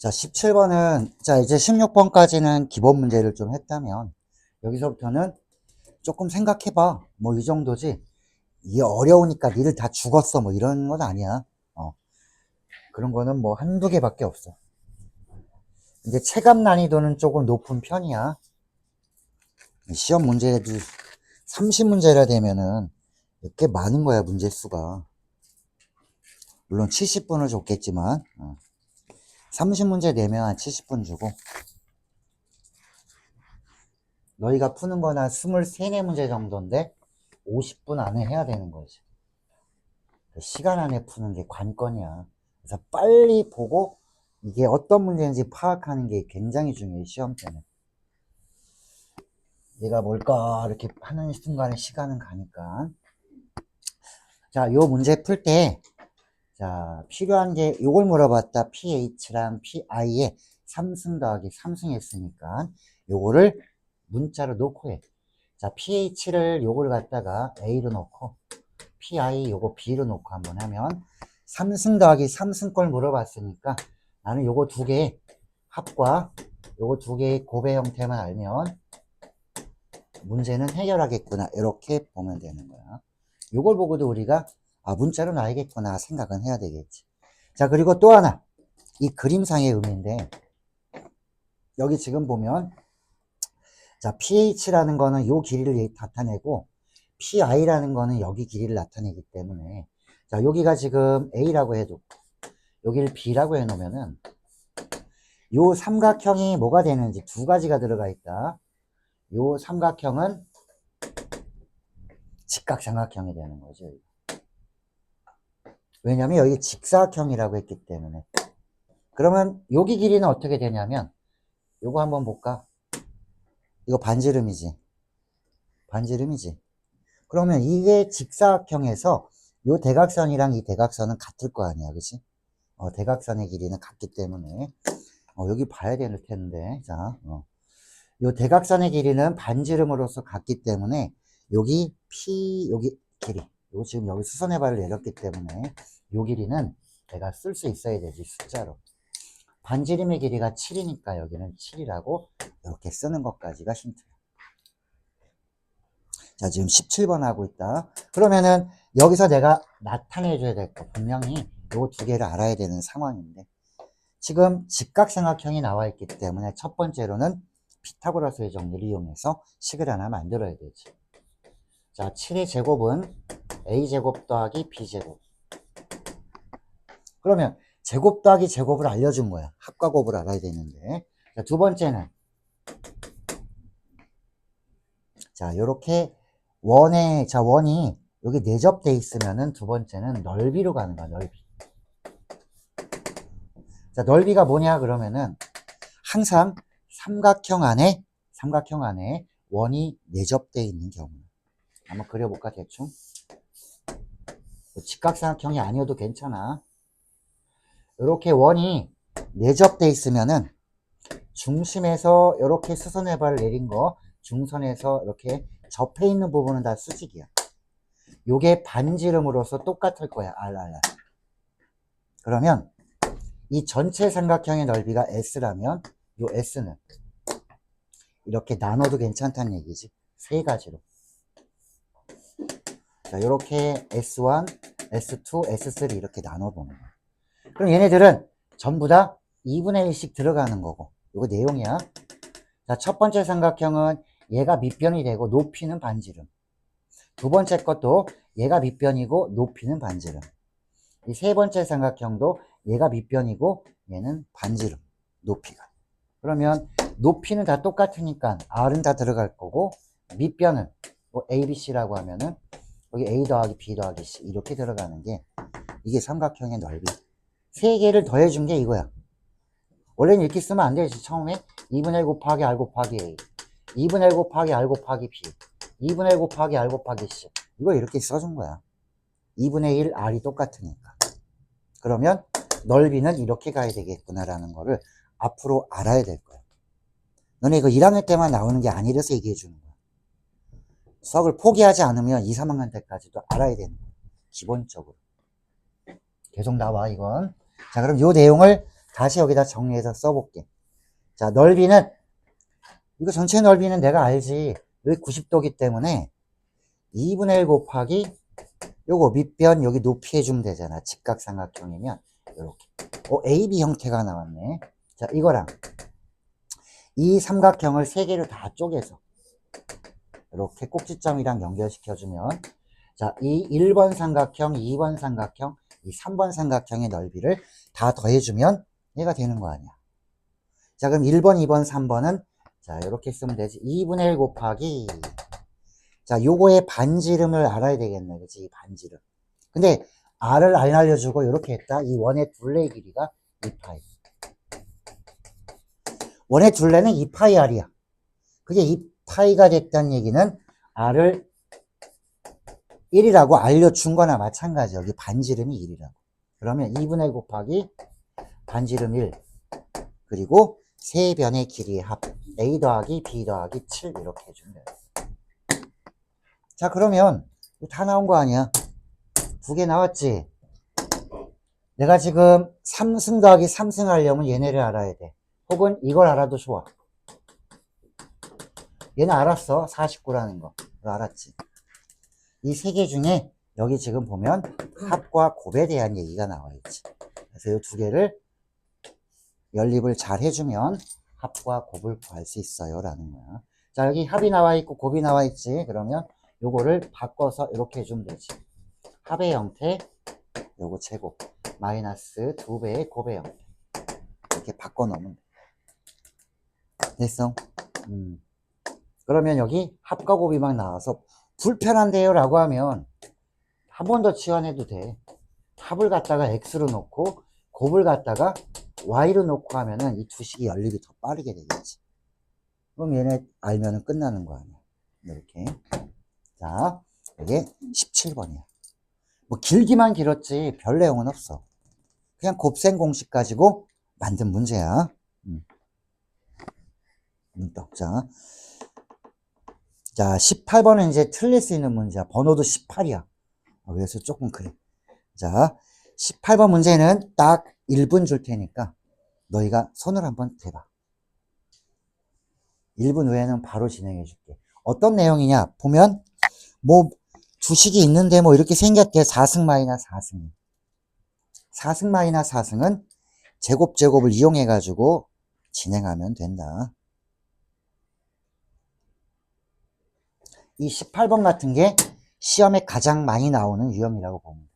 자, 17번은, 자, 이제 16번까지는 기본 문제를 좀 했다면, 여기서부터는 조금 생각해봐. 뭐, 이 정도지. 이게 어려우니까 니들 다 죽었어. 뭐, 이런 건 아니야. 그런 거는 뭐, 한두 개밖에 없어. 이제 체감 난이도는 조금 높은 편이야. 시험 문제도 30문제라 되면은, 꽤 많은 거야, 문제 수가. 물론 70분을 줬겠지만, 30문제 내면 한 70분 주고, 너희가 푸는 거는 한 23, 4문제 정도인데 50분 안에 해야 되는 거지. 시간 안에 푸는 게 관건이야. 그래서 빨리 보고 이게 어떤 문제인지 파악하는 게 굉장히 중요해, 시험 때는. 얘가 뭘까 이렇게 하는 순간에 시간은 가니까. 자, 요 문제 풀 때, 자, 필요한 게 요걸 물어봤다. pH랑 pi에 3승 더하기 3승 했으니까 요거를 문자로 놓고 해. 자, pH를 요걸 갖다가 A로 놓고 pi 요거 B로 놓고 한번 하면 3승 더하기 3승 걸 물어봤으니까 나는 요거 두 개의 합과 요거 두 개의 곱의 형태만 알면 문제는 해결하겠구나, 이렇게 보면 되는 거야. 요걸 보고도 우리가 문자로 놔야겠구나 생각은 해야 되겠지. 자, 그리고 또 하나, 이 그림상의 의미인데 여기 지금 보면, 자, pH라는 거는 요 길이를 나타내고 pi라는 거는 여기 길이를 나타내기 때문에, 자, 여기가 지금 A라고 해도 여기를 B라고 해놓으면은 요 삼각형이 뭐가 되는지 두 가지가 들어가 있다. 요 삼각형은 직각삼각형이 되는 거죠. 왜냐면 여기 직사각형이라고 했기 때문에. 그러면 여기 길이는 어떻게 되냐면 요거 한번 볼까? 이거 반지름이지. 반지름이지. 그러면 이게 직사각형에서 요 대각선이랑 이 대각선은 같을 거 아니야, 그치? 대각선의 길이는 같기 때문에 여기 봐야 될 텐데, 자, 요 대각선의 길이는 반지름으로서 같기 때문에 여기 여기 길이, 요 지금 여기 수선의 발을 내렸기 때문에 요 길이는 내가 쓸 수 있어야 되지, 숫자로. 반지름의 길이가 7이니까 여기는 7이라고 이렇게 쓰는 것까지가 힌트야. 자, 지금 17번 하고 있다. 그러면은 여기서 내가 나타내줘야 될 거, 분명히 요 두 개를 알아야 되는 상황인데, 지금 직각삼각형이 나와 있기 때문에 첫 번째로는 피타고라스의 정리를 이용해서 식을 하나 만들어야 되지. 자, 7의 제곱은 a제곱 더하기 b제곱. 그러면 제곱 더하기 제곱을 알려준 거야. 합과 곱을 알아야 되는데. 자, 두 번째는, 자, 요렇게 원이 여기 내접돼 있으면은 두 번째는 넓이로 가는 거야, 넓이. 자, 넓이가 뭐냐 그러면은 항상 삼각형 안에 원이 내접돼 있는 경우. 한번 그려볼까, 대충? 직각삼각형이 아니어도 괜찮아. 이렇게 원이 내접돼 있으면은 중심에서 이렇게 수선의 발을 내린 거, 중선에서 이렇게 접해 있는 부분은 다 수직이야. 요게 반지름으로서 똑같을 거야, RR. 그러면 이 전체 삼각형의 넓이가 S라면 요 S는 이렇게 나눠도 괜찮다는 얘기지. 세 가지로. 자, 이렇게 S1, S2, S3 이렇게 나눠보는 거야. 그럼 얘네들은 전부 다 2분의 1씩 들어가는 거고, 이거 내용이야. 자, 첫 번째 삼각형은 얘가 밑변이 되고 높이는 반지름. 두 번째 것도 얘가 밑변이고 높이는 반지름. 이 세 번째 삼각형도 얘가 밑변이고 얘는 반지름, 높이가. 그러면 높이는 다 똑같으니까 R은 다 들어갈 거고, 밑변은 뭐 A, B, C라고 하면은 여기 A 더하기 B 더하기 C 이렇게 들어가는 게 이게 삼각형의 넓이. 세 개를 더해준 게 이거야. 원래는 이렇게 쓰면 안 되지. 처음에 2분의 1 곱하기 R 곱하기 A, 2분의 1 곱하기 R 곱하기 B, 2분의 1 곱하기 R 곱하기 C. 이거 이렇게 써준 거야. 2분의 1 R이 똑같으니까. 그러면 넓이는 이렇게 가야 되겠구나라는 거를 앞으로 알아야 될 거야. 너네 이거 1학년 때만 나오는 게 아니라서 얘기해 주는 거야. 수학을 포기하지 않으면 2, 3학년 때까지도 알아야 되는 거야. 기본적으로. 계속 나와, 이건. 자, 그럼 요 내용을 다시 여기다 정리해서 써볼게. 자, 넓이는, 이거 전체 넓이는 내가 알지. 여기 90도기 때문에 2분의 1 곱하기 요거 밑변 여기 높이 해주면 되잖아. 직각삼각형이면 이렇게. AB 형태가 나왔네. 자, 이거랑 이 삼각형을 세 개를 다 쪼개서 이렇게 꼭지점이랑 연결시켜주면, 자, 이 1번 삼각형, 2번 삼각형, 이 3번 삼각형의 넓이를 다 더해주면 얘가 되는 거 아니야. 자, 그럼 1번, 2번, 3번은 자, 이렇게 쓰면 되지. 2분의 1 곱하기, 자, 요거의 반지름을 알아야 되겠네. 그치? 이 반지름. 근데 R을 안 알려주고 이렇게 했다. 이 원의 둘레의 길이가 2파이. 원의 둘레는 2파이 R이야. 그게 2파이가 됐다는 얘기는 R을 1이라고 알려준 거나 마찬가지. 여기 반지름이 1이라고. 그러면 2분의 1 곱하기 반지름 1. 그리고 세 변의 길이의 합. A 더하기 B 더하기 7 이렇게 해주면 돼요. 자, 그러면 다 나온 거 아니야? 두 개 나왔지? 내가 지금 3승 더하기 3승 하려면 얘네를 알아야 돼. 혹은 이걸 알아도 좋아. 얘는 알았어. 49라는 거. 너 알았지? 이 세 개 중에 여기 지금 보면 합과 곱에 대한 얘기가 나와 있지. 그래서 이 두 개를 연립을 잘 해주면 합과 곱을 구할 수 있어요. 라는 거야. 자, 여기 합이 나와 있고 곱이 나와 있지. 그러면 요거를 바꿔서 이렇게 해주면 되지. 합의 형태, 요거 제곱, 마이너스 2배의 곱의 형태. 이렇게 바꿔 놓으면 돼. 됐어? 그러면 여기 합과 곱이 막 나와서 불편한데요? 라고 하면 한 번 더 치환해도 돼. 합을 갖다가 X로 놓고 곱을 갖다가 Y로 놓고 하면은 이 두 식이 연립이 더 빠르게 되겠지. 그럼 얘네 알면은 끝나는 거 아니야. 이렇게. 자, 이게 17번이야. 뭐 길기만 길었지 별 내용은 없어. 그냥 곱셈 공식 가지고 만든 문제야. 떡자. 자, 18번은 이제 틀릴 수 있는 문제야. 번호도 18이야. 그래서 조금 그래. 자, 18번 문제는 딱 1분 줄 테니까 너희가 손을 한번 대봐. 1분 후에는 바로 진행해 줄게. 어떤 내용이냐 보면 뭐 두 식이 있는데 뭐 이렇게 생겼대. 4승 마이너스 4승. 4승 마이너스 4승은 제곱을 이용해 가지고 진행하면 된다. 이 18번 같은 게 시험에 가장 많이 나오는 유형이라고 봅니다.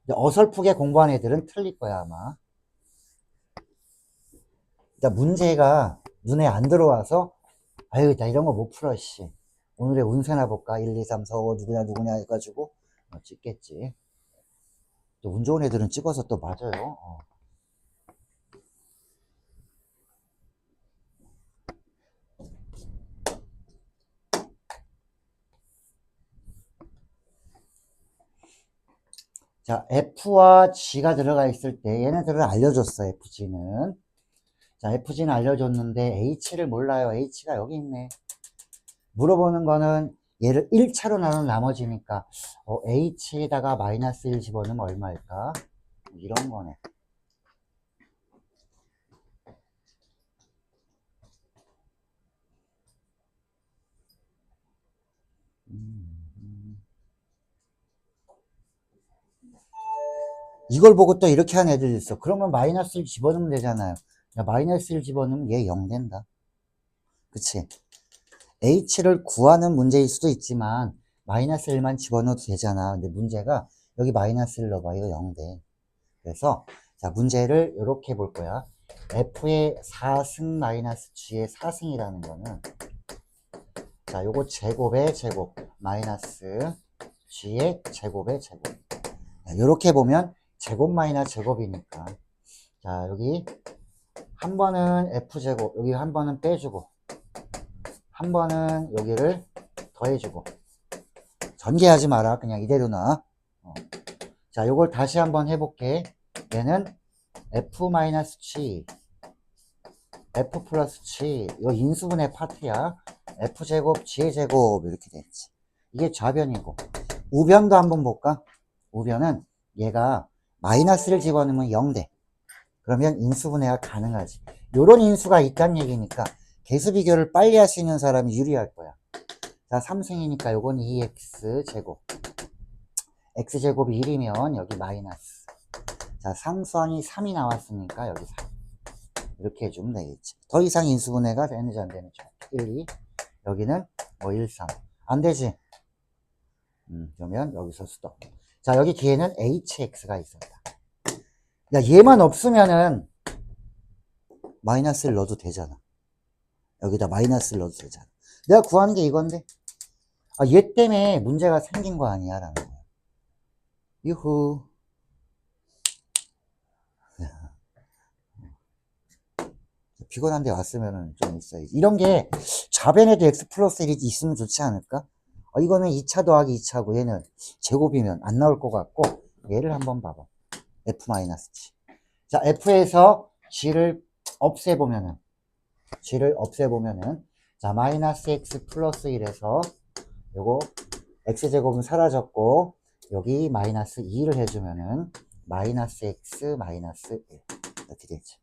어설프게 공부한 애들은 틀릴 거야 아마. 문제가 눈에 안 들어와서 아유 나 이런 거 못 풀어 씨. 오늘의 운세나 볼까? 1, 2, 3, 4, 5 누구냐 해가지고 찍겠지. 또 운 좋은 애들은 찍어서 또 맞아요. 자, F와 G가 들어가 있을 때 얘네들을 알려줬어. FG는. 자, FG는 알려줬는데 H를 몰라요. H가 여기 있네. 물어보는 거는 얘를 1차로 나눈 나머지니까 H에다가 마이너스 1 집어넣으면 얼마일까? 이런 거네. 이걸 보고 또 이렇게 하는 애들이 있어. 그러면 마이너스 1 집어넣으면 되잖아요. 야, 마이너스 1 집어넣으면 얘 0 된다. 그치? H를 구하는 문제일 수도 있지만 마이너스 1만 집어넣어도 되잖아. 근데 문제가 여기 마이너스 1 넣어봐. 이거 0 돼. 그래서 자 문제를 이렇게 볼 거야. F의 4승 마이너스 G의 4승이라는 거는 자 요거 제곱의 제곱 마이너스 G의 제곱의 제곱. 이렇게 보면 제곱 마이너스 제곱이니까 자 여기 한 번은 F제곱 여기 한 번은 빼주고 한 번은 여기를 더해주고 전개하지 마라. 그냥 이대로 놔. 자 요걸 다시 한번 해볼게. 얘는 F-G F 플러스 G 이거 인수분해 파트야. F제곱 G의 제곱 이렇게 됐지. 이게 좌변이고 우변도 한번 볼까? 우변은 얘가 마이너스를 집어넣으면 0 돼. 그러면 인수분해가 가능하지. 요런 인수가 있다는 얘기니까 개수 비교를 빨리 할 수 있는 사람이 유리할 거야. 자, 3승이니까 요건 2x제곱. x제곱이 1이면 여기 마이너스. 자, 상수항이 3이 나왔으니까 여기 3. 이렇게 해주면 되겠지. 더 이상 인수분해가 되는지 안 되는지. 1, 2. 여기는 뭐 1, 3. 안 되지. 그러면 여기서 스톱. 자, 여기 뒤에는 hx가 있었다. 야, 얘만 없으면은 마이너스를 넣어도 되잖아. 여기다 마이너스를 넣어도 되잖아. 내가 구하는 게 이건데, 아, 얘 때문에 문제가 생긴 거 아니야 라는 거야. 유후. 피곤한데 왔으면은 좀 있어야지. 이런 게 좌변에도 x 플러스 1이 있으면 좋지 않을까? 이거는 2차 더하기 2차고 얘는 제곱이면 안 나올 것 같고, 얘를 한번 봐봐. f-g. 자, f에서 g를 없애보면은, 자, 마이너스 x 플러스 1에서 요거 x제곱은 사라졌고, 여기 마이너스 2를 해주면은 마이너스 x 마이너스 1 이렇게 되지.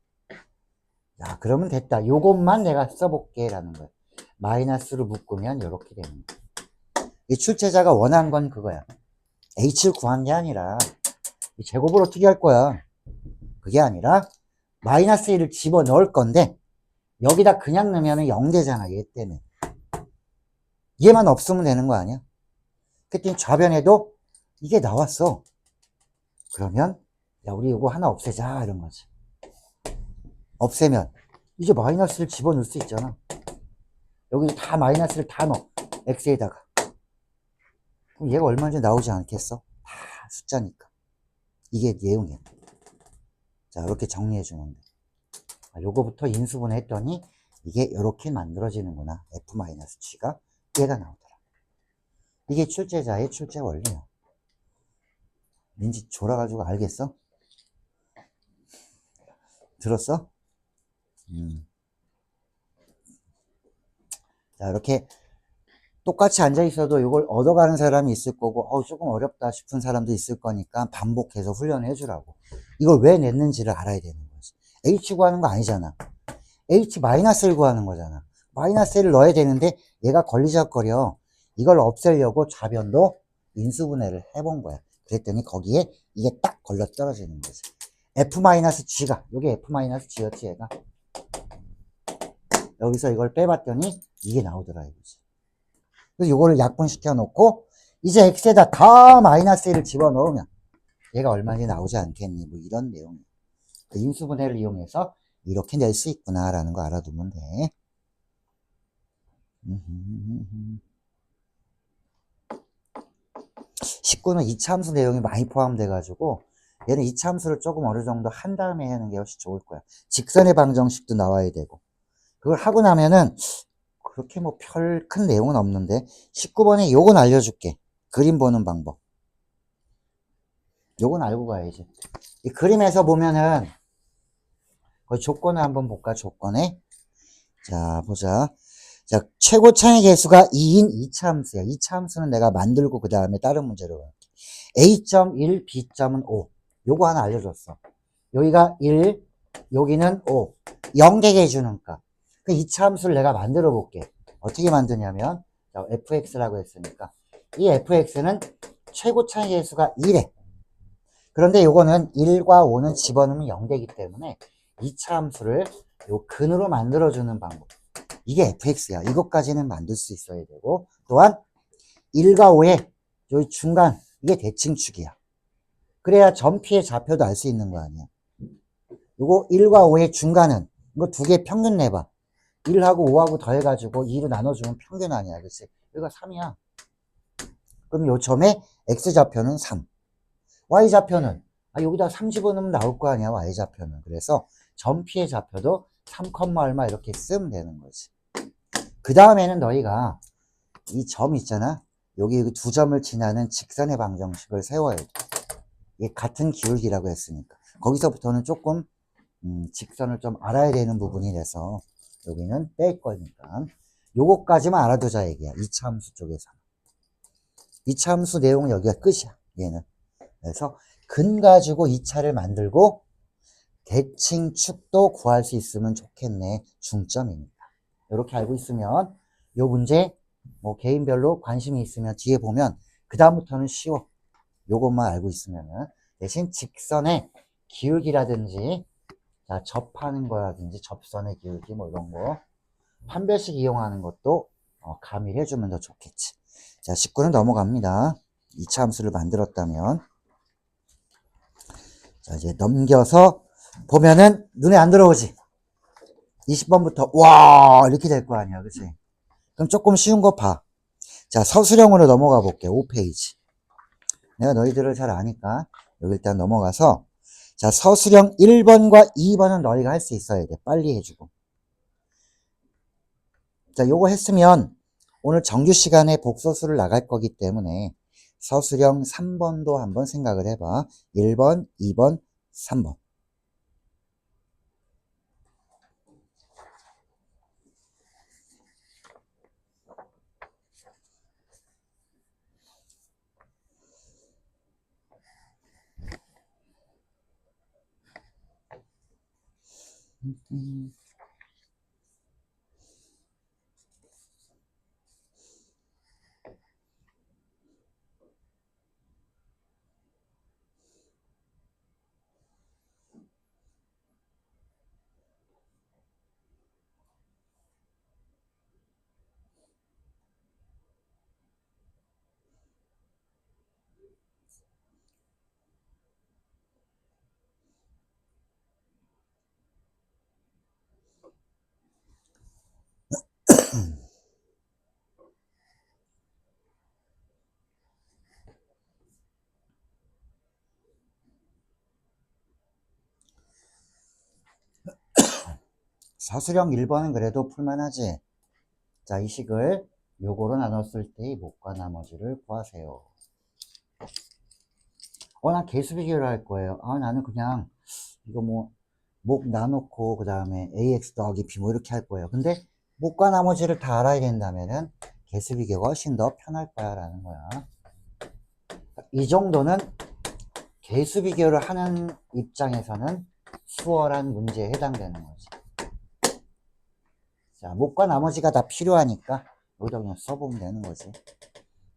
자, 그러면 됐다. 요것만 내가 써볼게 라는 거야. 마이너스로 묶으면 이렇게 되는 거야. 이 출제자가 원한 건 그거야. h를 구한 게 아니라 이 제곱을 어떻게 할 거야. 그게 아니라 마이너스 1을 집어넣을 건데 여기다 그냥 넣으면 0 되잖아. 얘 때문에. 얘만 없으면 되는 거 아니야? 그랬더니 좌변에도 이게 나왔어. 그러면 야, 우리 이거 하나 없애자 이런 거지. 없애면 이제 마이너스를 집어넣을 수 있잖아. 여기 다 마이너스를 다 넣어. x에다가. 그럼 얘가 얼마인지 나오지 않겠어? 다 숫자니까. 이게 내용이야. 자, 이렇게 정리해 주면 돼. 요거부터 인수분해 했더니 이게 이렇게 만들어지는구나. f-g가 얘가 나오더라. 이게 출제자의 출제 원리야. 민지 졸아가지고 알겠어? 들었어? 자, 이렇게 똑같이 앉아있어도 이걸 얻어가는 사람이 있을 거고, 조금 어렵다 싶은 사람도 있을 거니까 반복해서 훈련을 해주라고. 이걸 왜 냈는지를 알아야 되는 거지. h 구하는 거 아니잖아. h-를 구하는 거잖아. 마이너스를 넣어야 되는데 얘가 걸리적거려. 이걸 없애려고 좌변도 인수분해를 해본 거야. 그랬더니 거기에 이게 딱 걸려 떨어지는 거지. f-g가, 요게 f-g였지 얘가. 여기서 이걸 빼봤더니 이게 나오더라 이거지. 그래서 요거를 약분시켜 놓고 이제 x에다 다 마이너스 1을 집어넣으면 얘가 얼마인지 나오지 않겠니? 뭐 이런 내용이야. 인수분해를 이용해서 이렇게 낼 수 있구나 라는 거 알아두면 돼. 19는 이차함수 내용이 많이 포함돼 가지고 얘는 이차함수를 조금 어느 정도 한 다음에 하는 게 훨씬 좋을 거야. 직선의 방정식도 나와야 되고 그걸 하고 나면은 그렇게 뭐 별 큰 내용은 없는데 19번에 요건 알려줄게. 그림 보는 방법. 요건 알고 가야지. 이 그림에서 보면은 그 조건을 한번 볼까? 조건에 자 보자. 자, 최고 차의 개수가 2인 2차 함수야. 2차 함수는 내가 만들고 그 다음에 다른 문제로 갈게. A.1, B점은 5. 요거 하나 알려줬어. 여기가 1, 여기는 5. 0개게 해주는 값. 그 2차 함수를 내가 만들어 볼게. 어떻게 만드냐면, 자, fx라고 했으니까. 이 fx는 최고 차의 개수가 1에. 그런데 요거는 1과 5는 집어넣으면 0되기 때문에 2차 함수를 요 근으로 만들어주는 방법. 이게 fx야. 이것까지는 만들 수 있어야 되고, 또한 1과 5의 여기 중간, 이게 대칭축이야. 그래야 점피의 좌표도 알 수 있는 거 아니야. 요거 1과 5의 중간은, 이거 두 개 평균 내봐. 1하고 5하고 더해가지고 2로 나눠주면 평균 아니야. 그치? 여기가 3이야. 그럼 요 점의 x좌표는 3. y좌표는, 여기다 3 집어넣으면 나올 거 아니야. y좌표는. 그래서 점피의 좌표도 3, 얼마 이렇게 쓰면 되는 거지. 그 다음에는 너희가 이 점 있잖아. 여기 두 점을 지나는 직선의 방정식을 세워야 돼. 이게 같은 기울기라고 했으니까. 거기서부터는 조금 직선을 좀 알아야 되는 부분이 돼서 여기는 뺄 거니까 요거까지만 알아두자 얘기야. 이차 함수 쪽에서. 이차 함수 내용은 여기가 끝이야. 얘는. 그래서 근 가지고 2차를 만들고 대칭축도 구할 수 있으면 좋겠네. 중점이니까. 이렇게 알고 있으면 요 문제 뭐 개인별로 관심이 있으면 뒤에 보면 그 다음부터는 쉬워. 요것만 알고 있으면은 대신 직선의 기울기라든지 자, 접하는 거라든지 접선의 기울기 뭐 이런 거 판별식 이용하는 것도 가미를 해주면 더 좋겠지. 자, 19는 넘어갑니다. 2차 함수를 만들었다면 자, 이제 넘겨서 보면은 눈에 안 들어오지. 20번부터 와 이렇게 될 거 아니야, 그치? 그럼 조금 쉬운 거 봐. 자, 서술형으로 넘어가 볼게. 5페이지. 내가 너희들을 잘 아니까 여기 일단 넘어가서 자, 서술형 1번과 2번은 너희가 할 수 있어야 돼. 빨리 해주고. 자, 요거 했으면 오늘 정규 시간에 복소수를 나갈 거기 때문에 서술형 3번도 한번 생각을 해봐. 1번, 2번, 3번. 서술형 1번은 그래도 풀만하지. 자, 이 식을 요거로 나눴을 때의 목과 나머지를 구하세요. 난 개수 비교를 할 거예요. 나는 그냥 이거 뭐 목 나놓고 그 다음에 ax 더하기 b 뭐 이렇게 할 거예요. 근데 목과 나머지를 다 알아야 된다면은 개수 비교가 훨씬 더 편할 거야 라는 거야. 이 정도는 개수 비교를 하는 입장에서는 수월한 문제에 해당되는 거지. 자, 목과 나머지가 다 필요하니까 여기다 그냥 써보면 되는 거지.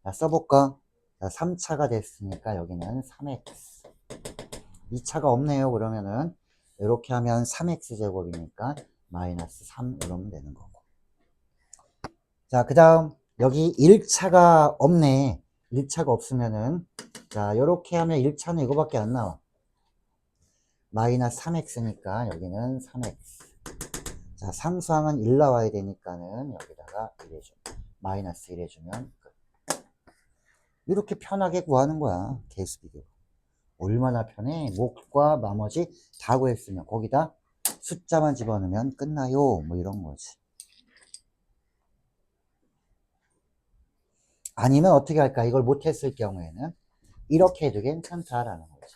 자, 써볼까? 자, 3차가 됐으니까 여기는 3x. 2차가 없네요. 그러면은 이렇게 하면 3x 제곱이니까 마이너스 3 이러면 되는 거고. 자, 그 다음 여기 1차가 없네. 1차가 없으면은 자, 이렇게 하면 1차는 이거밖에 안 나와. 마이너스 3x니까 여기는 3x. 자, 상수항은 1 나와야 되니까는 여기다가 1 해주면 마이너스 1 해주면 끝. 이렇게 편하게 구하는 거야. 개수 비교. 얼마나 편해? 목과 나머지 다 구했으면 거기다 숫자만 집어넣으면 끝나요. 뭐 이런 거지. 아니면 어떻게 할까? 이걸 못했을 경우에는 이렇게 해도 괜찮다라는 거지.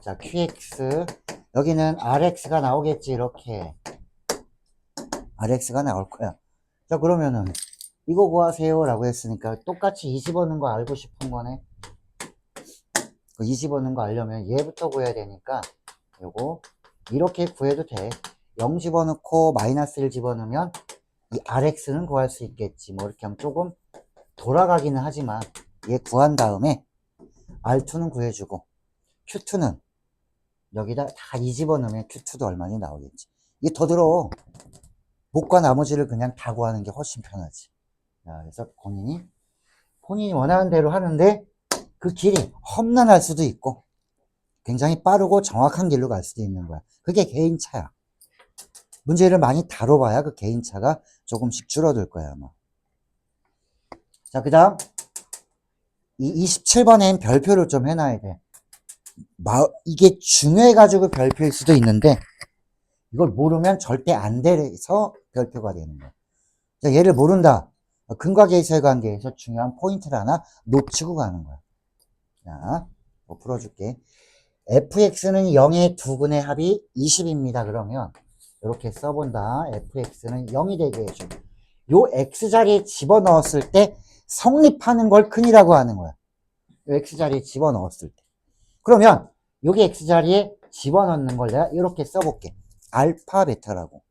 자, qx 여기는 rx가 나오겠지. 이렇게 rx가 나올 거야. 자, 그러면은 이거 구하세요 라고 했으니까 똑같이 2 집어넣은 거 알고 싶은 거네. 그 2 집어넣은 거 알려면 얘부터 구해야 되니까 요거 이렇게 구해도 돼. 0 집어넣고 마이너스 1 집어넣으면 이 rx는 구할 수 있겠지. 뭐 이렇게 하면 조금 돌아가기는 하지만 얘 구한 다음에 r2는 구해주고 q2는 여기다 다 2 집어넣으면 q2도 얼마나 나오겠지. 이게 더 들어. 목과 나머지를 그냥 다 구하는 게 훨씬 편하지. 자, 그래서 본인이 원하는 대로 하는데 그 길이 험난할 수도 있고 굉장히 빠르고 정확한 길로 갈 수도 있는 거야. 그게 개인차야. 문제를 많이 다뤄봐야 그 개인차가 조금씩 줄어들 거야 아마. 자, 그 다음 이 27번엔 별표를 좀 해놔야 돼. 이게 중요해가지고 별표일 수도 있는데 이걸 모르면 절대 안 돼서 별표가 되는 거야. 자, 얘를 모른다. 근과 계수의 관계에서 중요한 포인트를 하나 놓치고 가는 거야. 자, 뭐 풀어줄게. fx는 0의 두 근의 합이 20입니다. 그러면 이렇게 써본다. fx는 0이 되게 해줘. 요 x자리에 집어넣었을 때 성립하는 걸 근이라고 하는 거야. 요 x자리에 집어넣었을 때. 그러면 여기 x자리에 집어넣는 걸 내가 이렇게 써볼게. 알파 베타라고.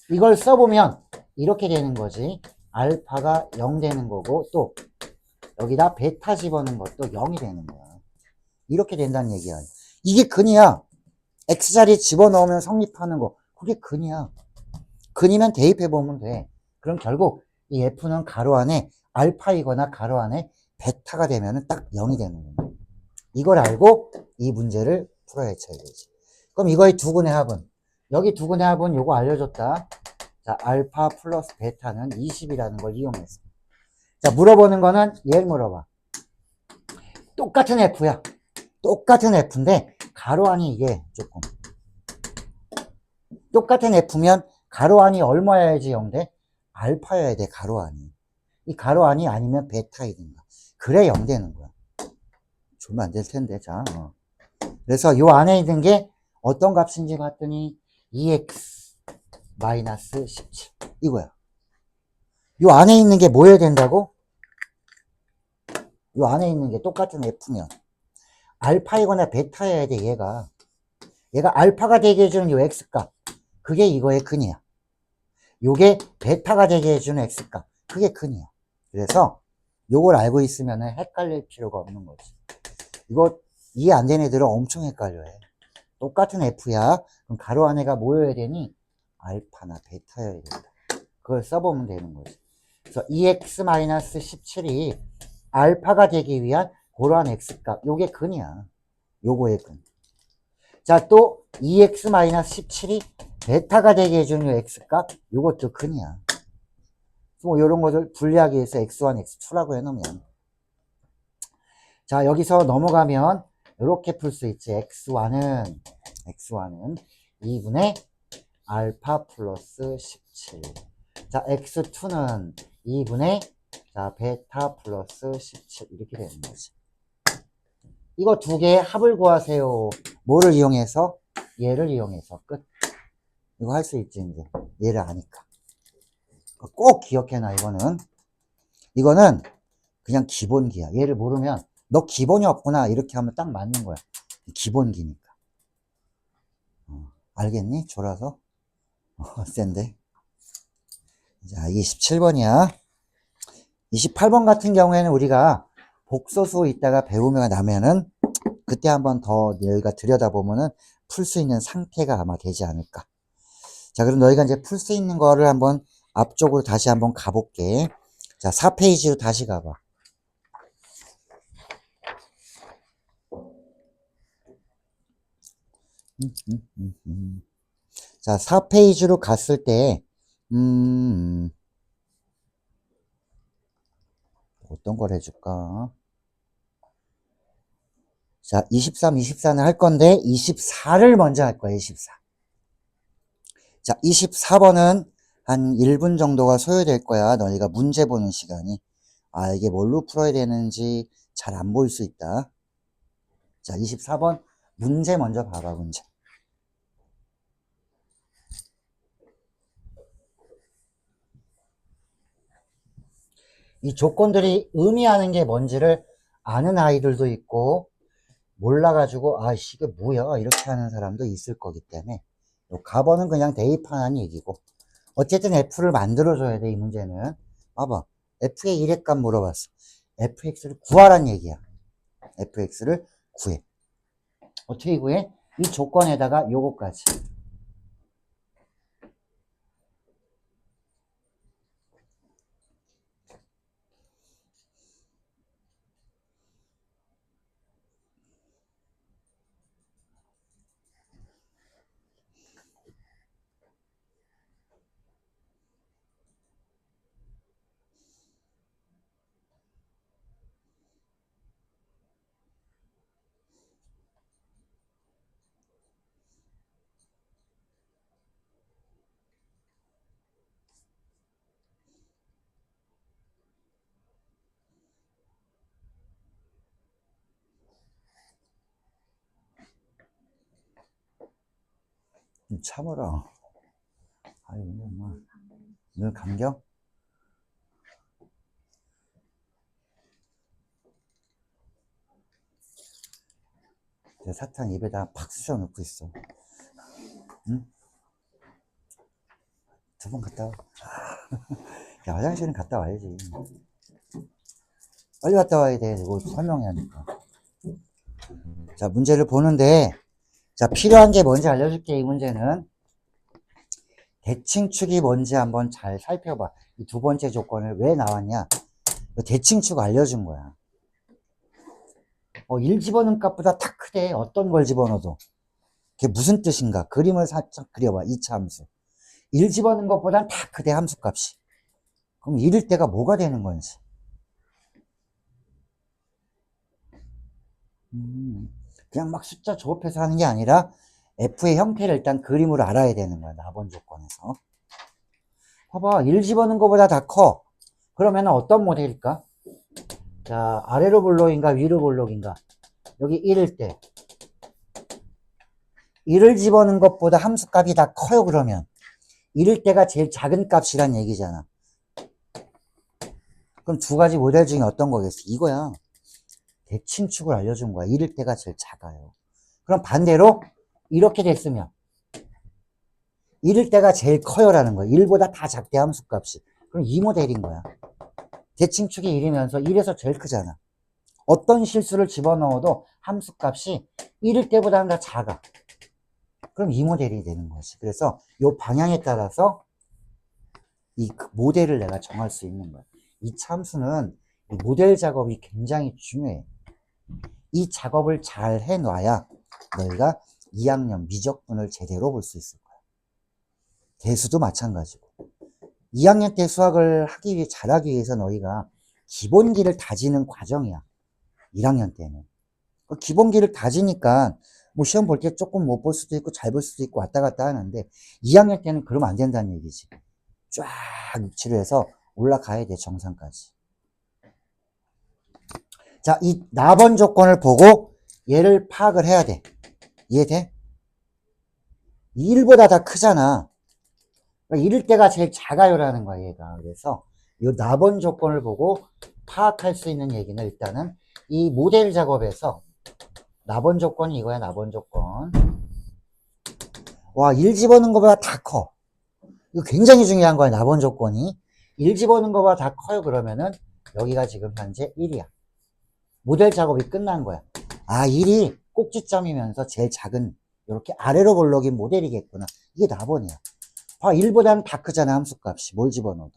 이걸 써보면 이렇게 되는 거지. 알파가 0 되는 거고, 또 여기다 베타 집어넣는 것도 0이 되는 거야. 이렇게 된다는 얘기야. 이게 근이야. X자리 집어넣으면 성립하는 거. 그게 근이야. 근이면 대입해보면 돼. 그럼 결국 이 F는 가로 안에 알파이거나 가로 안에 베타가 되면 딱 0이 되는 거야. 이걸 알고 이 문제를 풀어야 쳐야 되지. 그럼 이거의 두근의 합은, 여기 두근의 합은 요거 알려줬다. 자, 알파 플러스 베타는 20이라는 걸 이용해서. 자, 물어보는 거는 얘를 물어봐. 똑같은 F야. 똑같은 F인데 가로 안이 이게 조금. 똑같은 F면 가로 안이 얼마여야지 0 돼? 알파여야 돼, 가로 안이. 이 가로 안이 아니면 베타이든가. 그래 0 되는 거야. 주면 안 될 텐데, 자. 그래서 요 안에 있는 게 어떤 값인지 봤더니 2x 마이너스 17 이거야. 요 안에 있는 게 뭐여야 된다고? 요 안에 있는 게 똑같은 F면 알파이거나 베타여야 돼. 얘가 알파가 되게 해주는 요 x값, 그게 이거의 근이야. 요게 베타가 되게 해주는 x값, 그게 근이야. 그래서 요걸 알고 있으면 헷갈릴 필요가 없는 거지. 이거 이해 안 되는 애들은 엄청 헷갈려해. 똑같은 F야. 그럼 가로 안에가 뭐여야 되니? 알파나 베타여야 된다. 그걸 써보면 되는 거지. 그래서 2x-17이 알파가 되기 위한 그러한 x값, 요게 근이야. 요거의 근. 자, 또 2x-17이 베타가 되게 해주는 요 x값, 요것도 근이야. 뭐 요런 것을 분리하기 위해서 x1, x2라고 해놓으면. 자, 여기서 넘어가면 이렇게 풀 수 있지. x1은 2분의 알파 플러스 17. 자, x2는 2분의 자, 베타 플러스 17 이렇게 되는 거지. 이거 두 개의 합을 구하세요. 뭐를 이용해서? 얘를 이용해서. 끝. 이거 할 수 있지, 이제. 얘를 아니까. 꼭 기억해놔, 이거는. 이거는 그냥 기본기야. 얘를 모르면 너 기본이 없구나 이렇게 하면 딱 맞는 거야. 기본기니까. 알겠니? 졸아서? 센데. 자, 27번이야. 28번 같은 경우에는 우리가 복소수 있다가 배우며 나면은 그때 한번 더 너희가 들여다보면은 풀 수 있는 상태가 아마 되지 않을까. 자, 그럼 너희가 이제 풀 수 있는 거를 한번 앞쪽으로 다시 한번 가볼게. 자, 4페이지로 다시 가봐. 자, 4페이지로 갔을 때, 어떤 걸 해줄까? 자, 23, 24는 할 건데, 24를 먼저 할 거야, 24. 자, 24번은 한 1분 정도가 소요될 거야. 너희가 문제 보는 시간이. 아, 이게 뭘로 풀어야 되는지 잘 안 보일 수 있다. 자, 24번 문제 먼저 봐봐, 문제. 이 조건들이 의미하는 게 뭔지를 아는 아이들도 있고, 몰라가지고, 아, 이게 뭐야? 이렇게 하는 사람도 있을 거기 때문에, 요 가번은 그냥 대입하는 얘기고, 어쨌든 F를 만들어줘야 돼, 이 문제는. 봐봐. F의 일획값 물어봤어. fx를 구하란 얘기야. fx를 구해. 어떻게 구해? 이 조건에다가 요거까지. 좀 참으라. 아유, 뭐, 늘 감겨? 사탕 입에다 팍 쑤셔 넣고 있어. 응? 2번 갔다 와. 야, 화장실은 갔다 와야지. 빨리 갔다 와야 돼. 이거 설명해야 하니까. 자, 문제를 보는데, 자, 필요한 게 뭔지 알려줄게. 이 문제는 대칭축이 뭔지 한번 잘 살펴봐. 이 2번째 조건을 왜 나왔냐? 대칭축 알려준 거야. 1 집어넣은 값보다 다 크대. 어떤 걸 집어넣어도. 그게 무슨 뜻인가? 그림을 살짝 그려봐. 2차 함수. 1 집어넣은 것보단 다 크대. 함수값이. 그럼 1일 때가 뭐가 되는 건지. 그냥 막 숫자 조합해서 하는 게 아니라 F의 형태를 일단 그림으로 알아야 되는 거야. 나번 조건에서. 봐봐. 1 집어넣은 것보다 다 커. 그러면 어떤 모델일까? 자, 아래로 볼록인가 위로 볼록인가? 여기 1일 때 1을 집어넣은 것보다 함수값이 다 커요. 그러면 1일 때가 제일 작은 값이란 얘기잖아. 그럼 2가지 모델 중에 어떤 거겠어? 이거야. 대칭축을 알려준 거야. 1일 때가 제일 작아요. 그럼 반대로 이렇게 됐으면 1일 때가 제일 커요라는 거야. 1보다 다 작대 함수값이. 그럼 이 모델인 거야. 대칭축이 1이면서 1에서 제일 크잖아. 어떤 실수를 집어넣어도 함수값이 1일 때보다는 다 작아. 그럼 이 모델이 되는 거지. 그래서 이 방향에 따라서 이 모델을 내가 정할 수 있는 거야. 이 함수는 이 모델 작업이 굉장히 중요해. 이 작업을 잘 해놔야 너희가 2학년 미적분을 제대로 볼 수 있을 거야. 대수도 마찬가지고. 2학년 때 수학을 잘하기 위해서 너희가 기본기를 다지는 과정이야. 1학년 때는. 그 기본기를 다지니까 뭐 시험 볼 때 조금 못 볼 수도 있고 잘 볼 수도 있고 왔다 갔다 하는데 2학년 때는 그러면 안 된다는 얘기지. 쫙 유치를 해서 올라가야 돼, 정상까지. 자, 이 나번 조건을 보고 얘를 파악을 해야 돼. 이해돼? 1보다 다 크잖아. 그러니까 1일 때가 제일 작아요라는 거야, 얘가. 그래서 이 나번 조건을 보고 파악할 수 있는 얘기는 일단은 이 모델 작업에서 나번 조건이 이거야, 나번 조건. 와, 1 집어넣은 것보다 다 커. 이거 굉장히 중요한 거야, 나번 조건이. 1 집어넣은 것보다 다 커요, 그러면은 여기가 지금 현재 1이야. 모델 작업이 끝난 거야. 아, 1이 꼭지점이면서 제일 작은 이렇게 아래로 볼록인 모델이겠구나. 이게 나번이야. 봐, 1보다는 다 크잖아, 함수값이. 뭘 집어넣어도.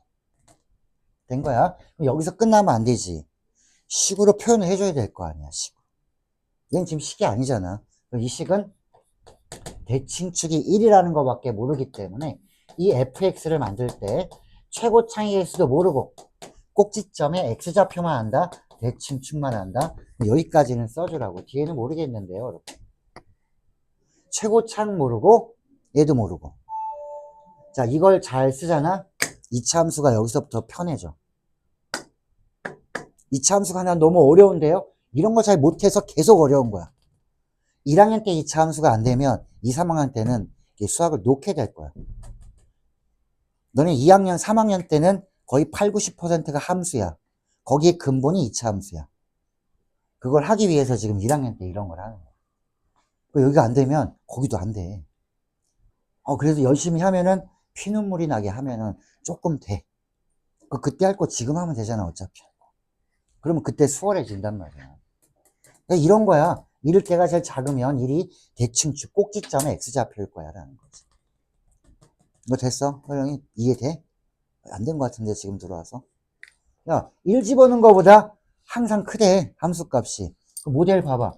된 거야. 그럼 여기서 끝나면 안 되지. 식으로 표현을 해줘야 될 거 아니야, 식으로. 얘는 지금 식이 아니잖아. 이 식은 대칭축이 1이라는 것밖에 모르기 때문에 이 fx를 만들 때 최고 창의 수도 모르고 꼭지점에 x좌표만 한다. 대칭축만 한다. 여기까지는 써주라고. 뒤에는 모르겠는데요, 이렇게. 최고창 모르고 얘도 모르고. 자, 이걸 잘 쓰잖아. 2차 함수가 여기서부터 편해져. 2차 함수가 하나 너무 어려운데요. 이런 거 잘 못해서 계속 어려운 거야. 1학년 때 2차 함수가 안 되면 2, 3학년 때는 수학을 놓게 될 거야. 너네 2학년, 3학년 때는 거의 8, 90%가 함수야. 거기에 근본이 2차 함수야. 그걸 하기 위해서 지금 1학년 때 이런 걸 하는 거야. 여기가 안 되면 거기도 안 돼. 그래서 열심히 하면은 피눈물이 나게 하면은 조금 돼. 그때 할 거 지금 하면 되잖아, 어차피. 그러면 그때 수월해진단 말이야. 그러니까 이런 거야. 1일 때가 제일 작으면 1이 대칭축 꼭지점에 x좌표일 거야 라는 거지. 너 됐어? 형이 이해돼? 안 된 것 같은데 지금 들어와서. 야, 1 집어넣은 거보다 항상 크대, 함수값이. 그 모델 봐봐.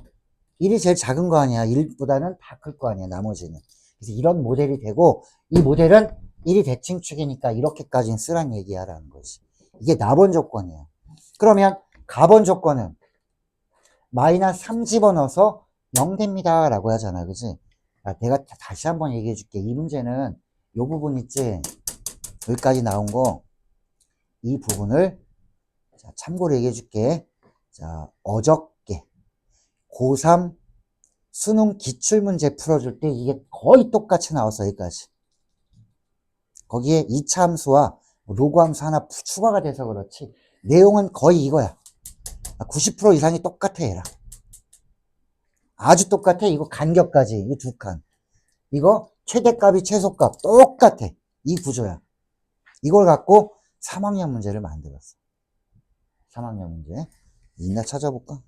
1이 제일 작은 거 아니야. 1보다는 다 클 거 아니야, 나머지는. 그래서 이런 모델이 되고, 이 모델은 1이 대칭축이니까 이렇게까지는 쓰란 얘기야 라는 거지. 이게 나번 조건이야. 그러면 가번 조건은 마이너스 3 집어넣어서 0 됩니다 라고 하잖아, 그지? 내가 다시 한번 얘기해 줄게. 이 문제는 이 부분 있지? 여기까지 나온 거, 이 부분을 자, 참고로 얘기해 줄게. 자, 어저께 고3 수능 기출문제 풀어줄 때 이게 거의 똑같이 나왔어, 여기까지. 거기에 2차 함수와 로그 함수 하나 추가가 돼서 그렇지 내용은 거의 이거야. 90% 이상이 똑같아, 얘랑. 아주 똑같아. 이거 간격까지. 이 두 칸. 이거 최대값이 최소값. 똑같아. 이 구조야. 이걸 갖고 3학년 문제를 만들었어. 3학년 문제. 있나 찾아볼까?